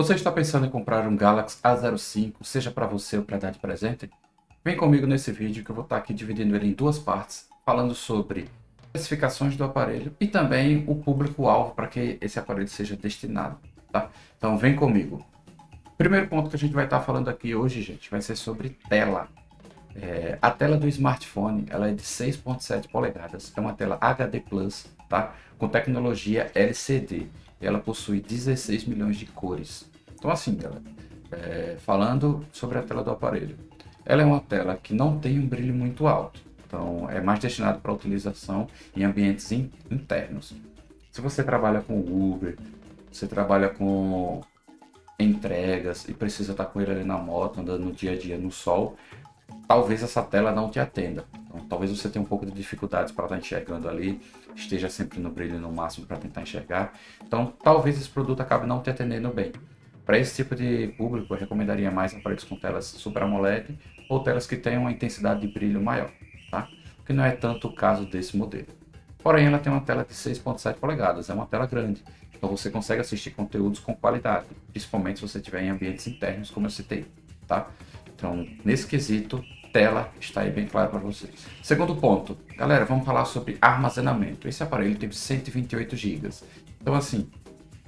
Você está pensando em comprar um Galaxy A05, seja para você ou para dar de presente? Vem comigo nesse vídeo que eu vou estar aqui dividindo ele em duas partes, falando sobre especificações do aparelho e também o público-alvo para que esse aparelho seja destinado, tá? Então vem comigo. Primeiro ponto que a gente vai estar falando aqui hoje, gente, vai ser sobre tela. A tela do smartphone, ela é de 6.7 polegadas, é uma tela HD Plus, tá? Com tecnologia LCD. Ela possui 16 milhões de cores. Então assim, galera, falando sobre a tela do aparelho, ela é uma tela que não tem um brilho muito alto, então é mais destinado para utilização em ambientes internos. Se você trabalha com Uber, você trabalha com entregas e precisa estar com ele ali na moto, andando no dia a dia no sol, talvez essa tela não te atenda. Então, talvez você tenha um pouco de dificuldades para estar enxergando ali, esteja sempre no brilho no máximo para tentar enxergar. Então, talvez esse produto acabe não te atendendo bem. Para esse tipo de público, eu recomendaria mais aparelhos com telas Super AMOLED ou telas que tenham uma intensidade de brilho maior, tá? Que não é tanto o caso desse modelo. Porém, ela tem uma tela de 6.7 polegadas, é uma tela grande, então você consegue assistir conteúdos com qualidade, principalmente se você estiver em ambientes internos, como eu citei, tá? Então, nesse quesito, tela está aí bem claro para vocês. Segundo ponto, galera, vamos falar sobre armazenamento. Esse aparelho tem 128 GB. Então, assim,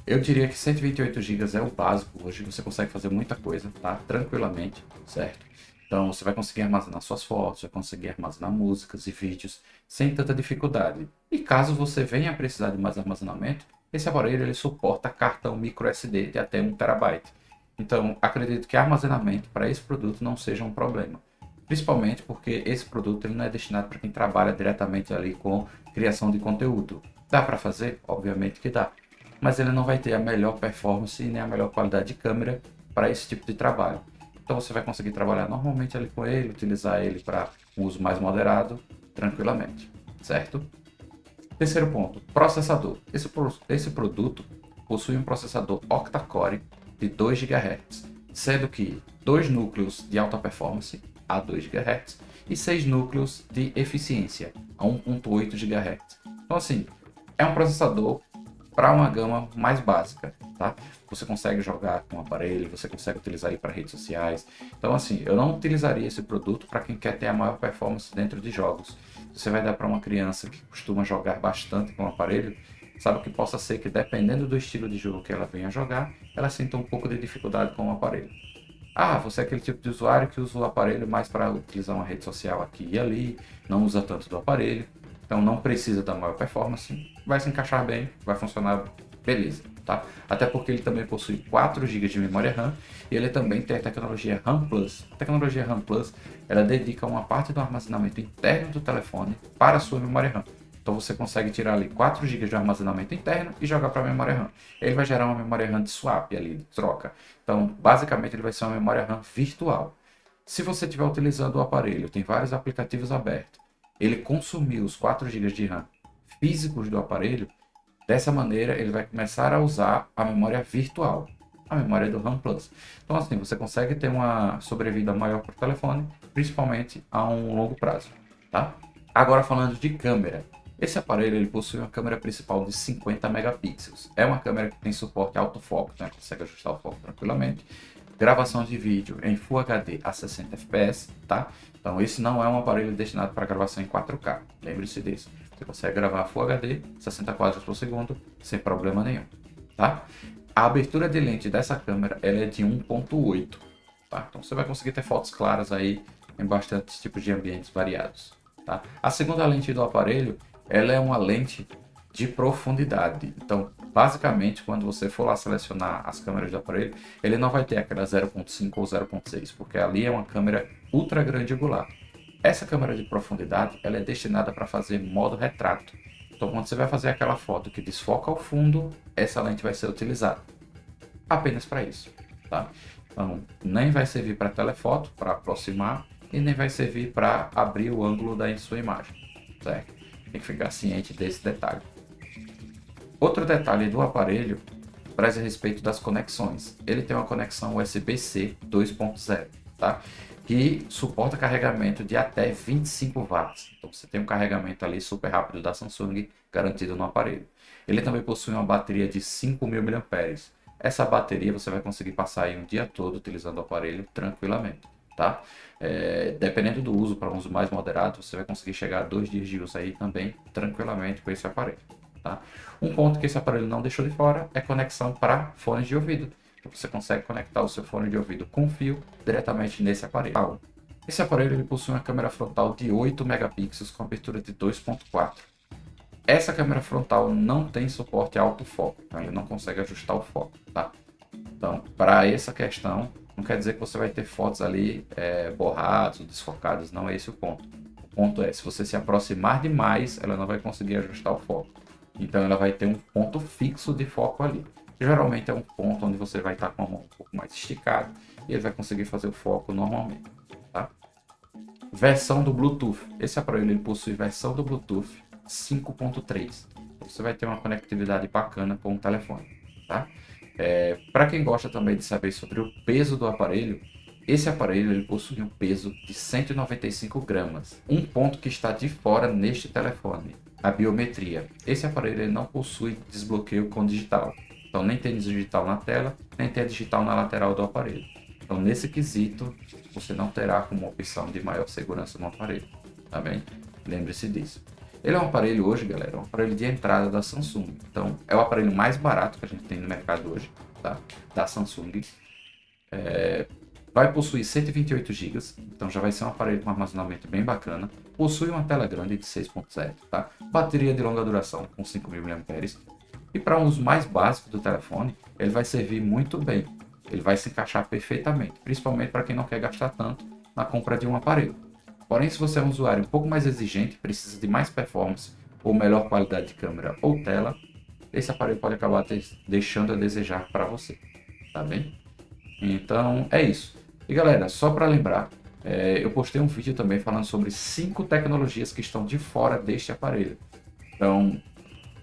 eu diria que 128 GB é o básico hoje, você consegue fazer muita coisa, tá? Tranquilamente, certo? Então você vai conseguir armazenar suas fotos, vai conseguir armazenar músicas e vídeos sem tanta dificuldade. E caso você venha a precisar de mais armazenamento, esse aparelho ele suporta cartão micro SD de até 1 TB. Então acredito que armazenamento para esse produto não seja um problema. Principalmente porque esse produto ele não é destinado para quem trabalha diretamente ali com criação de conteúdo. Dá para fazer? Obviamente que dá, mas ele não vai ter a melhor performance nem a melhor qualidade de câmera para esse tipo de trabalho. Então você vai conseguir trabalhar normalmente ali com ele, utilizar ele para um uso mais moderado, tranquilamente, certo? Terceiro ponto, processador. Esse produto possui um processador octa-core de 2 GHz, sendo que dois núcleos de alta performance a 2 GHz e 6 núcleos de eficiência a 1.8 GHz. Então assim, é um processador para uma gama mais básica, tá? Você consegue jogar com o aparelho, você consegue utilizar ele para redes sociais. Então, assim, eu não utilizaria esse produto para quem quer ter a maior performance dentro de jogos. Você vai dar para uma criança que costuma jogar bastante com o aparelho, sabe que possa ser que dependendo do estilo de jogo que ela venha jogar, ela sinta um pouco de dificuldade com o aparelho. Ah, você é aquele tipo de usuário que usa o aparelho mais para utilizar uma rede social aqui e ali, não usa tanto do aparelho, então não precisa da maior performance, vai se encaixar bem, vai funcionar beleza, tá? Até porque ele também possui 4 GB de memória RAM e ele também tem a tecnologia RAM Plus. A tecnologia RAM Plus, ela dedica uma parte do armazenamento interno do telefone para a sua memória RAM. Então você consegue tirar ali 4 GB de armazenamento interno e jogar para a memória RAM. Ele vai gerar uma memória RAM de swap ali, de troca. Então, basicamente, ele vai ser uma memória RAM virtual. Se você estiver utilizando o aparelho, tem vários aplicativos abertos, ele consumiu os 4 GB de RAM físicos do aparelho, dessa maneira ele vai começar a usar a memória virtual, a memória do RAM Plus. Então, assim, você consegue ter uma sobrevida maior para o telefone, principalmente a um longo prazo, tá? Agora falando de câmera. Esse aparelho ele possui uma câmera principal de 50 megapixels. É uma câmera que tem suporte a autofoco, né? Consegue ajustar o foco tranquilamente. Gravação de vídeo em Full HD a 60 fps, tá? Então esse não é um aparelho destinado para gravação em 4K. Lembre-se disso. Você consegue gravar Full HD, 60 quadros por segundo, sem problema nenhum, tá? A abertura de lente dessa câmera ela é de 1.8, tá? Então você vai conseguir ter fotos claras aí em bastantes tipos de ambientes variados, tá? A segunda lente do aparelho ela é uma lente de profundidade. Então, basicamente, quando você for lá selecionar as câmeras do aparelho, ele não vai ter aquela 0.5 ou 0.6, porque ali é uma câmera ultra grande angular. Essa câmera de profundidade, ela é destinada para fazer modo retrato. Então, quando você vai fazer aquela foto que desfoca o fundo, essa lente vai ser utilizada apenas para isso, tá? Então, nem vai servir para telefoto, para aproximar, e nem vai servir para abrir o ângulo da sua imagem, certo? Tem que ficar ciente desse detalhe. Outro detalhe do aparelho traz a respeito das conexões. Ele tem uma conexão USB-C 2.0, tá? Que suporta carregamento de até 25 watts. Então você tem um carregamento ali super rápido da Samsung garantido no aparelho. Ele também possui uma bateria de 5.000 mAh. essa bateria você vai conseguir passar aí um dia todo utilizando o aparelho tranquilamente, tá? Dependendo do uso, para um uso mais moderado, você vai conseguir chegar a 2 dias de uso aí também tranquilamente com esse aparelho, tá? Um ponto que esse aparelho não deixou de fora é conexão para fones de ouvido. Você consegue conectar o seu fone de ouvido com fio diretamente nesse aparelho. Esse aparelho ele possui uma câmera frontal de 8 megapixels com abertura de 2.4. Essa câmera frontal não tem suporte a autofoco, então ele não consegue ajustar o foco, tá? Então, para essa questão, não quer dizer que você vai ter fotos ali borradas ou desfocadas, não é esse o ponto. O ponto é, se você se aproximar demais, ela não vai conseguir ajustar o foco. Então ela vai ter um ponto fixo de foco ali. Geralmente é um ponto onde você vai estar com a mão um pouco mais esticada e ele vai conseguir fazer o foco normalmente, tá? Versão do Bluetooth. Esse aparelho ele possui versão do Bluetooth 5.3. Você vai ter uma conectividade bacana com o telefone, tá? Para quem gosta também de saber sobre o peso do aparelho, esse aparelho ele possui um peso de 195 gramas. Um ponto que está de fora neste telefone, a biometria. Esse aparelho ele não possui desbloqueio com digital. Então nem tem digital na tela, nem tem digital na lateral do aparelho. Então nesse quesito, você não terá como opção de maior segurança no aparelho, tá bem? Lembre-se disso. Ele é um aparelho hoje, galera, um aparelho de entrada da Samsung. Então é o aparelho mais barato que a gente tem no mercado hoje, tá? Da Samsung. Vai possuir 128 GB, então já vai ser um aparelho com armazenamento bem bacana. Possui uma tela grande de 6.7, tá? Bateria de longa duração com 5.000 mAh. E para um uso mais básico do telefone, ele vai servir muito bem. Ele vai se encaixar perfeitamente, principalmente para quem não quer gastar tanto na compra de um aparelho. Porém, se você é um usuário um pouco mais exigente, precisa de mais performance ou melhor qualidade de câmera ou tela, esse aparelho pode acabar deixando a desejar para você, tá bem? Então, é isso. E galera, só para lembrar, eu postei um vídeo também falando sobre 5 tecnologias que estão de fora deste aparelho. Então,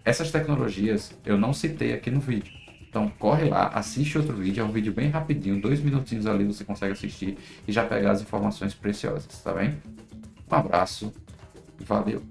essas tecnologias eu não citei aqui no vídeo. Então corre lá, assiste outro vídeo, é um vídeo bem rapidinho, 2 minutinhos ali você consegue assistir e já pegar as informações preciosas, tá bem? Um abraço, valeu!